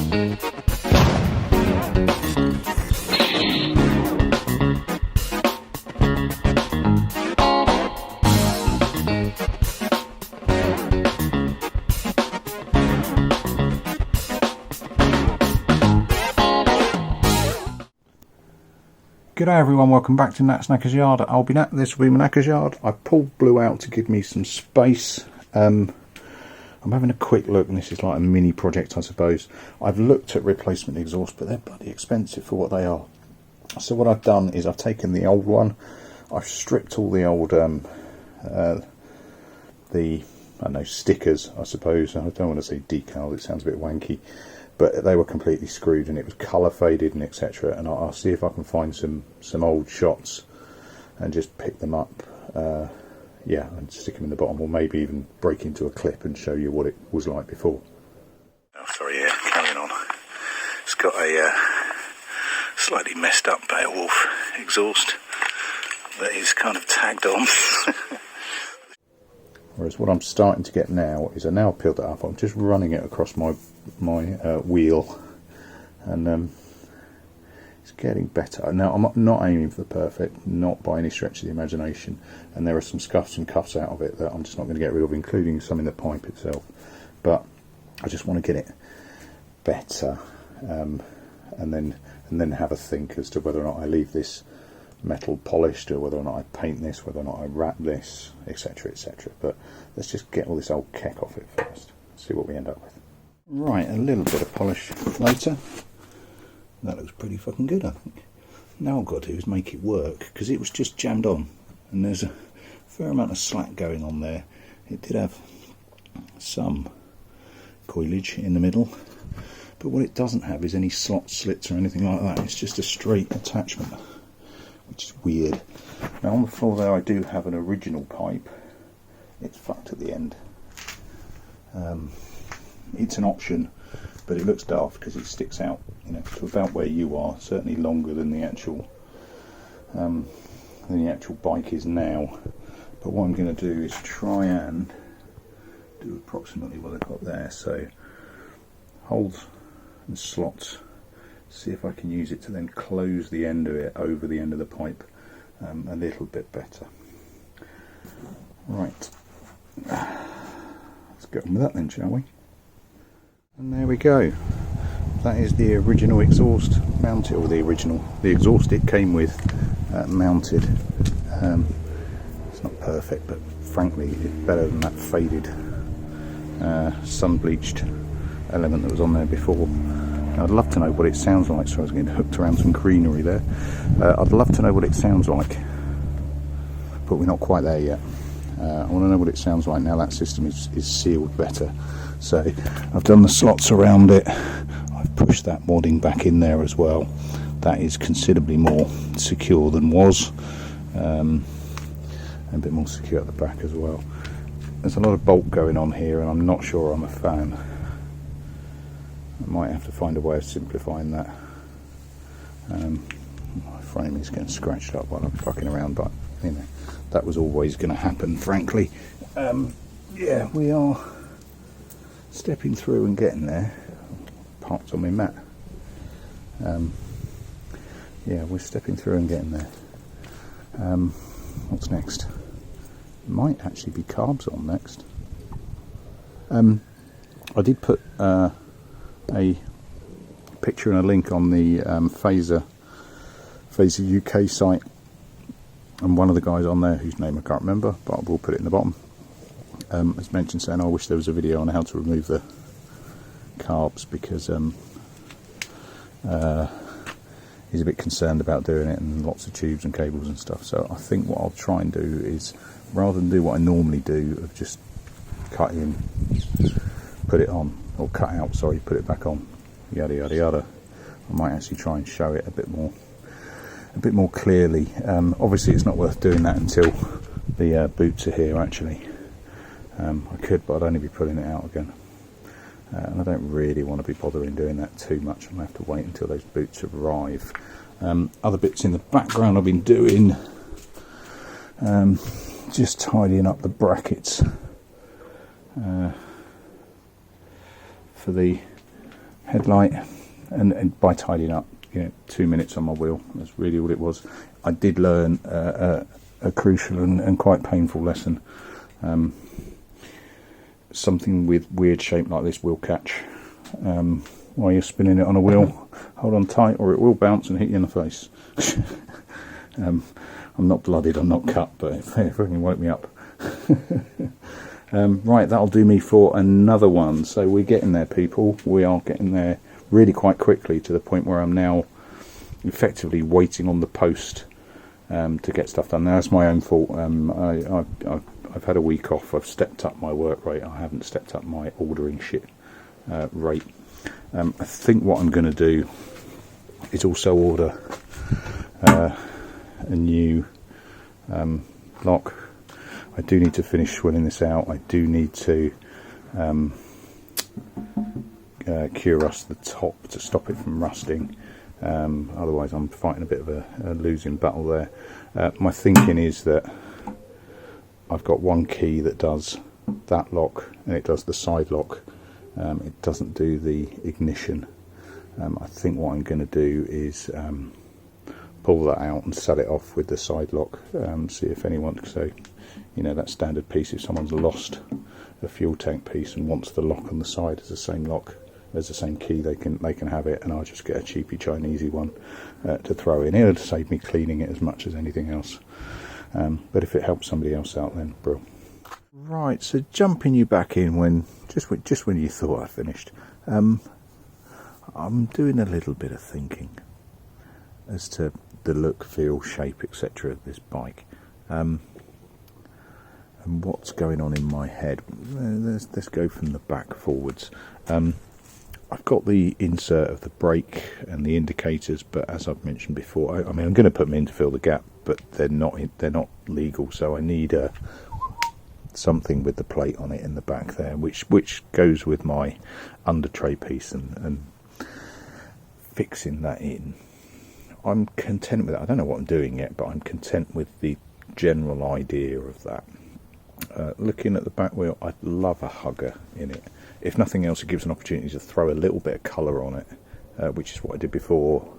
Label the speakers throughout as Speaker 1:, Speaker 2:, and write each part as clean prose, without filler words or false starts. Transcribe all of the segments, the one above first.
Speaker 1: G'day everyone, welcome back to Nat's Knackers Yard. I'll be Nat, this will be my Knackers Yard. I pulled Blue out to give me some space. I'm having a quick look, and this is like a mini project I suppose. I've looked at replacement exhaust, but they're bloody expensive for what they are. So what I've done is I've taken the old one, I've stripped all the old, I don't know, stickers I suppose. I don't want to say decal, it sounds a bit wanky. But they were completely screwed and it was colour faded and etc. And I'll see if I can find some old shots and just pick them up, yeah, and stick them in the bottom, or maybe even break into a clip and show you what it was like before. Oh, sorry, yeah, carrying on. It's got a slightly messed up Beowulf exhaust that is kind of tagged on. Whereas what I'm starting to get now is I now peeled it up, I'm just running it across my wheel, and it's getting better. Now I'm not aiming for the perfect, not by any stretch of the imagination, and there are some scuffs and cuffs out of it that I'm just not going to get rid of, including some in the pipe itself, but I just want to get it better, and then have a think as to whether or not I leave this metal polished, or whether or not I paint this, whether or not I wrap this, etc, etc. But let's just get all this old keck off it first, see what we end up with. Right, a little bit of polish later. That looks pretty fucking good, I think. Now all I've got to do is make it work, because it was just jammed on, and there's a fair amount of slack going on there. It did have some coilage in the middle, but what it doesn't have is any slot slits or anything like that. It's just a straight attachment, which is weird. Now on the floor there I do have an original pipe. It's fucked at the end. It's an option, but it looks daft because it sticks out, you know, to about where you are, certainly longer than the actual bike is now. But what I'm going to do is try and do approximately what I've got there. So holes and slots, see if I can use it to then close the end of it over the end of the pipe a little bit better. Right, let's get on with that then, shall we? And there we go. That is the original exhaust mounted, or the exhaust it came with mounted. It's not perfect, but frankly it's better than that faded sun bleached element that was on there before. Now, I'd love to know what it sounds like. So I was getting hooked around some greenery there. I'd love to know what it sounds like, but we're not quite there yet. I want to know what it sounds like now that system is sealed better. So I've done the slots around it, I've pushed that wadding back in there as well. That is considerably more secure than was, and a bit more secure at the back as well. There's a lot of bolt going on here and I'm not sure I'm a fan. I might have to find a way of simplifying that. My frame is getting scratched up while I'm fucking around, but you know, that was always going to happen, frankly. Yeah, we are stepping through and getting there. Parked on my mat. Yeah, we're stepping through and getting there. What's next? Might actually be carbs on next. I did put a picture and a link on the Phaser UK site, and one of the guys on there, whose name I can't remember, but I will put it in the bottom, has mentioned saying, I wish there was a video on how to remove the carbs, because he's a bit concerned about doing it, and lots of tubes and cables and stuff. So I think what I'll try and do is, rather than do what I normally do of just cut in, put it on, or cut out, sorry, put it back on, yada yada yada, I might actually try and show it a bit more clearly. Obviously it's not worth doing that until the boots are here actually. I could, but I'd only be pulling it out again, and I don't really want to be bothering doing that too much. I'm going to have to wait until those boots arrive. Other bits in the background I've been doing, just tidying up the brackets for the headlight, and by tidying up, 2 minutes on my wheel. That's really all it was. I did learn a crucial and quite painful lesson. Something with weird shape like this will catch while you're spinning it on a wheel. Hold on tight or it will bounce and hit you in the face. I'm not bloodied, I'm not cut, but it fucking woke me up. Right, that'll do me for another one. So we're getting there, people. We are getting there really quite quickly, to the point where I'm now effectively waiting on the post to get stuff done. Now, that's my own fault. I've had a week off. I've stepped up my work rate. I haven't stepped up my ordering shit rate. I think what I'm going to do is also order a new lock. I do need to finish swilling this out. I do need to cure rust the top to stop it from rusting. Otherwise I'm fighting a bit of a losing battle there. My thinking is that I've got one key that does that lock, and it does the side lock. It doesn't do the ignition. I think what I'm going to do is pull that out and set it off with the side lock. See if anyone, so that standard piece, if someone's lost a fuel tank piece and wants the lock on the side as the same lock, as the same key, they can have it, and I'll just get a cheapy Chinesey one to throw in. It'll save me cleaning it as much as anything else. But if it helps somebody else out, then bro. Right, so jumping you back in when just when you thought I finished, I'm doing a little bit of thinking as to the look, feel, shape, etc. of this bike, and what's going on in my head. Let's go from the back forwards. I've got the insert of the brake and the indicators, but as I've mentioned before, I mean, I'm going to put them in to fill the gap, but they're not legal, so I need something with the plate on it in the back there, which goes with my under tray piece, and fixing that in. I'm content with that. I don't know what I'm doing yet, but I'm content with the general idea of that. Looking at the back wheel, I'd love a hugger in it. If nothing else, it gives an opportunity to throw a little bit of colour on it, which is what I did before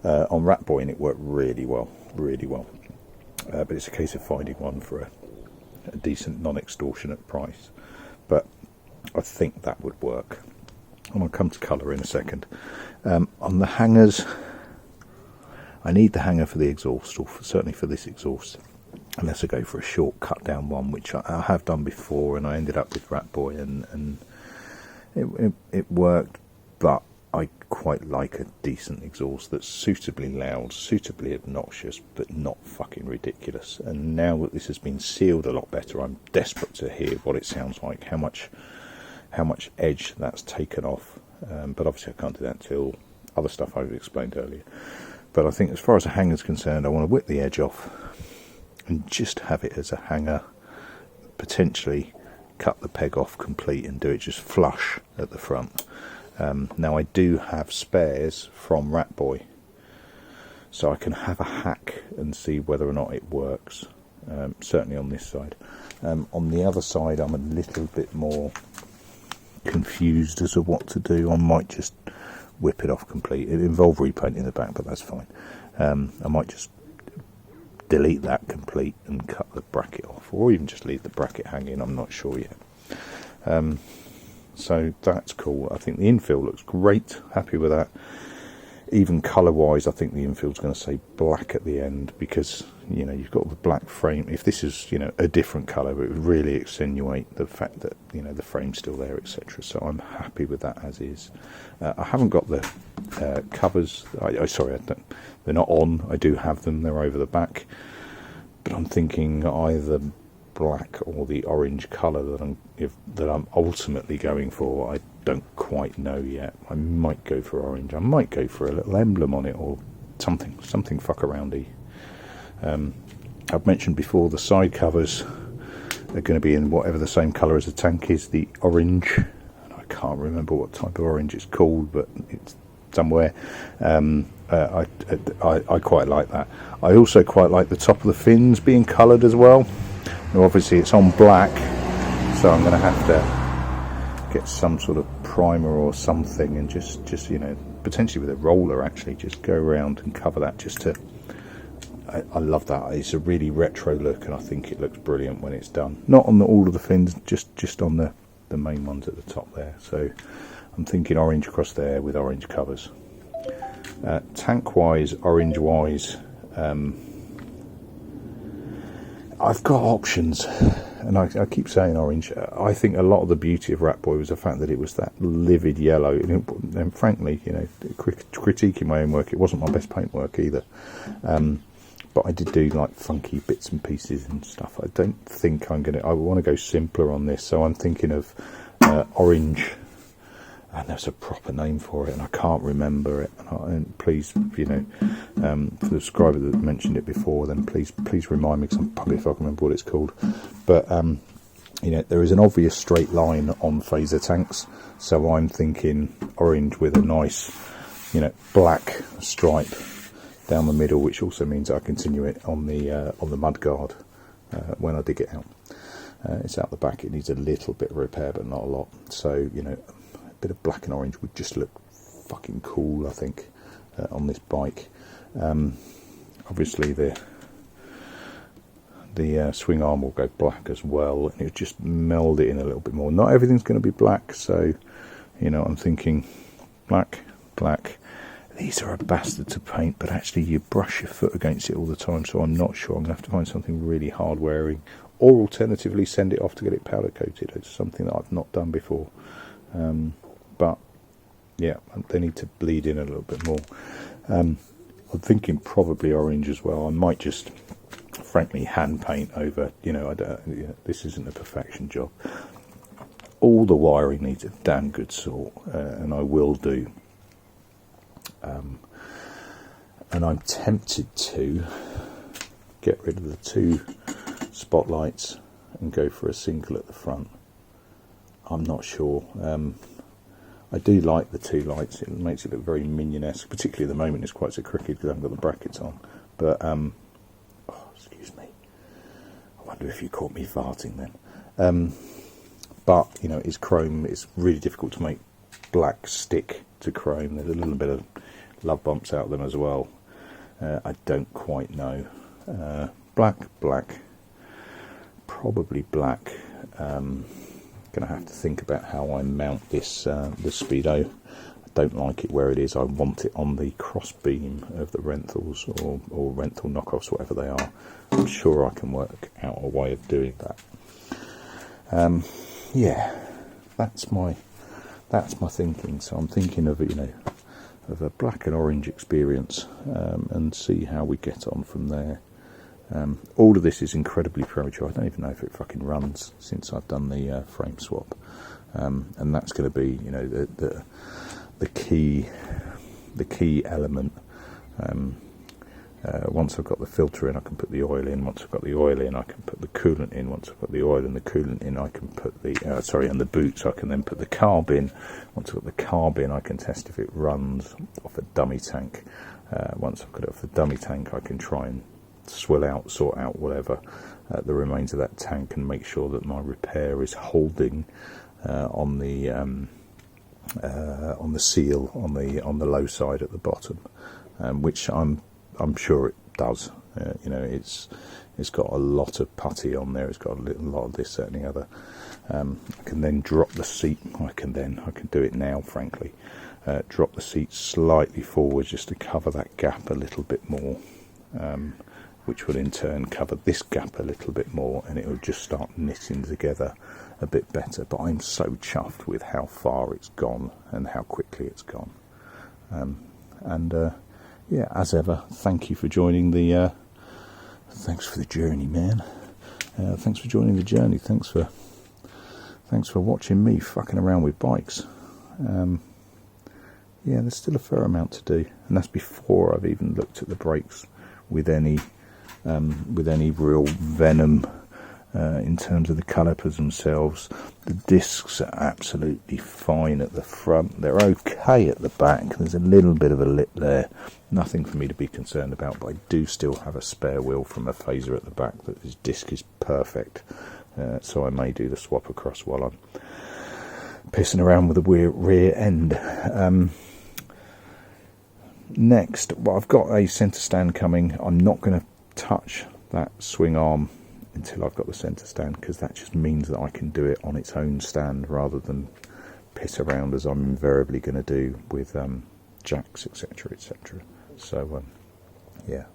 Speaker 1: on Rat Boy, and it worked really well. But it's a case of finding one for a decent non-extortionate price. But I think that would work. I'm going to come to colour in a second. On the hangers, I need the hanger for the exhaust, or certainly for this exhaust, unless I go for a short cut down one, which I have done before, and I ended up with Rat Boy, and it worked, but I quite like a decent exhaust that's suitably loud, suitably obnoxious, but not fucking ridiculous. And now that this has been sealed a lot better, I'm desperate to hear what it sounds like, how much edge that's taken off. But obviously I can't do that until other stuff I've explained earlier. But I think as far as a hanger's concerned, I want to whip the edge off and just have it as a hanger, potentially cut the peg off complete and do it just flush at the front. Now I do have spares from Rat Boy, so I can have a hack and see whether or not it works, certainly on this side. On the other side I'm a little bit more confused as to what to do. I might just whip it off complete. It involved repainting the back, but that's fine. I might just delete that complete and cut the bracket off, or even just leave the bracket hanging. I'm not sure yet. So that's cool. I think the infill looks great. Happy with that. Even colour wise, I think the infield's going to say black at the end, because you've got the black frame. If this is a different colour, it would really accentuate the fact that the frame's still there, etc. So I'm happy with that as is. I haven't got the covers. Sorry, they're not on. I do have them. They're over the back, but I'm thinking either black or the orange colour that I'm ultimately going for. I don't quite know yet. I might go for orange. I might go for a little emblem on it, or something fuck aroundy. I've mentioned before the side covers are going to be in whatever the same colour as the tank is, the orange. And I can't remember what type of orange it's called, but it's somewhere. I quite like that. I also quite like the top of the fins being coloured as well. Now obviously it's on black, so I'm going to have to get some sort of primer or something, and just you know, potentially with a roller actually, just go around and cover that just to. I love that. It's a really retro look, and I think it looks brilliant when it's done. Not on all of the fins, just on the main ones at the top there. So I'm thinking orange across there with orange covers. Tank wise, orange wise, I've got options, and I keep saying orange. I think a lot of the beauty of Rat Boy was the fact that it was that livid yellow, and frankly, you know, critiquing my own work, it wasn't my best paint work either. But I did do like funky bits and pieces and stuff. I don't think I want to go simpler on this, so I'm thinking of orange, and there's a proper name for it and I can't remember it, and please, you know, for the subscriber that mentioned it before, then please remind me, because I'm buggered if I can remember what it's called. But you know, there is an obvious straight line on phaser tanks, so I'm thinking orange with a nice, you know, black stripe down the middle, which also means I continue it on the mudguard when I dig it out. It's out the back, it needs a little bit of repair but not a lot, so you know, a bit of black and orange would just look fucking cool, I think, on this bike. Obviously the swing arm will go black as well, and it'll just meld it in a little bit more. Not everything's going to be black, so you know, I'm thinking black. These are a bastard to paint, but actually you brush your foot against it all the time, so I'm not sure. I'm going to have to find something really hard wearing, or alternatively send it off to get it powder coated. It's something that I've not done before. But yeah, they need to bleed in a little bit more. I'm thinking probably orange as well. I might just frankly hand paint over, you know, this isn't a perfection job. All the wiring needs a damn good sort, and I will do. And I'm tempted to get rid of the two spotlights and go for a single at the front. I'm not sure. I do like the two lights. It makes it look very minion-esque, particularly at the moment it's quite so crooked because I haven't got the brackets on. But oh, excuse me, I wonder if you caught me farting then. But you know, it's chrome. It's really difficult to make black stick to chrome. There's a little bit of love bumps out of them as well. I don't quite know. Black, probably black. Gonna have to think about how I mount this this Speedo. I don't like it where it is. I want it on the cross beam of the Renthals or Renthal knockoffs, whatever they are. I'm sure I can work out a way of doing that. Yeah, that's my thinking. So I'm thinking of, you know, of a black and orange experience, and see how we get on from there. All of this is incredibly premature. I don't even know if it fucking runs since I've done the frame swap, and that's going to be, you know, the key element. Once I've got the filter in, I can put the oil in. Once I've got the oil in, I can put the coolant in. Once I've got the oil and the coolant in, I can put the and the boots. I can then put the carb in. Once I've got the carb in, I can test if it runs off a dummy tank. Once I've got it off the dummy tank, I can try and sort out whatever the remains of that tank, and make sure that my repair is holding on the seal on the low side at the bottom, which I'm sure it does. You know, it's got a lot of putty on there. It's got a lot of this, that, and the other. I can then drop the seat. I can do it now, frankly. Drop the seat slightly forward just to cover that gap a little bit more, which will in turn cover this gap a little bit more, and it will just start knitting together a bit better. But I'm so chuffed with how far it's gone and how quickly it's gone. Yeah, as ever, thank you for joining the. Thanks for the journey, man. Thanks for joining the journey. Thanks for watching me fucking around with bikes. Yeah, there's still a fair amount to do, and that's before I've even looked at the brakes with any real venom in terms of the calipers themselves. The discs are absolutely fine at the front. They're okay at the back. There's a little bit of a lip there. Nothing for me to be concerned about, but I do still have a spare wheel from a phaser at the back that this disc is perfect. So I may do the swap across while I'm pissing around with the rear end. Next, well, I've got a centre stand coming. I'm not going to touch that swing arm until I've got the centre stand, because that just means that I can do it on its own stand rather than piss around as I'm invariably going to do with jacks, etc, etc. So yeah,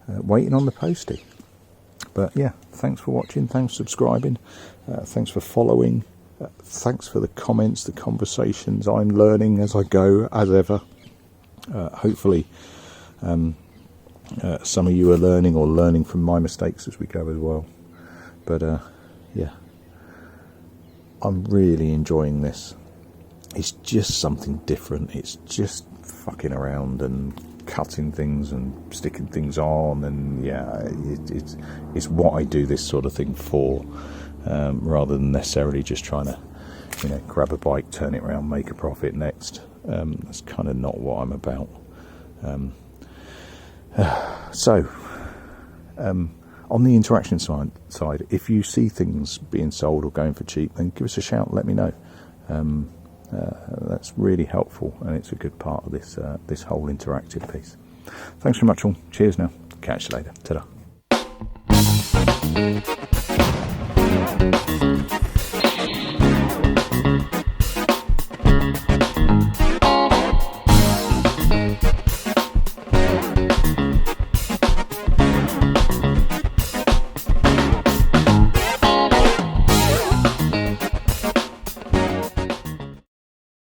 Speaker 1: waiting on the postie. But yeah, thanks for watching, thanks for subscribing, thanks for following, thanks for the comments, the conversations. I'm learning as I go, as ever. Hopefully some of you are learning, or learning from my mistakes as we go as well. But yeah, I'm really enjoying this. It's just something different. It's just fucking around and cutting things and sticking things on, and yeah, it's what I do this sort of thing for, rather than necessarily just trying to, you know, grab a bike, turn it around, make a profit next. That's kind of not what I'm about. So on the interaction side, if you see things being sold or going for cheap, then give us a shout, let me know. That's really helpful, and it's a good part of this this whole interactive piece. Thanks very much all. Cheers now. Catch you later. Ta-da.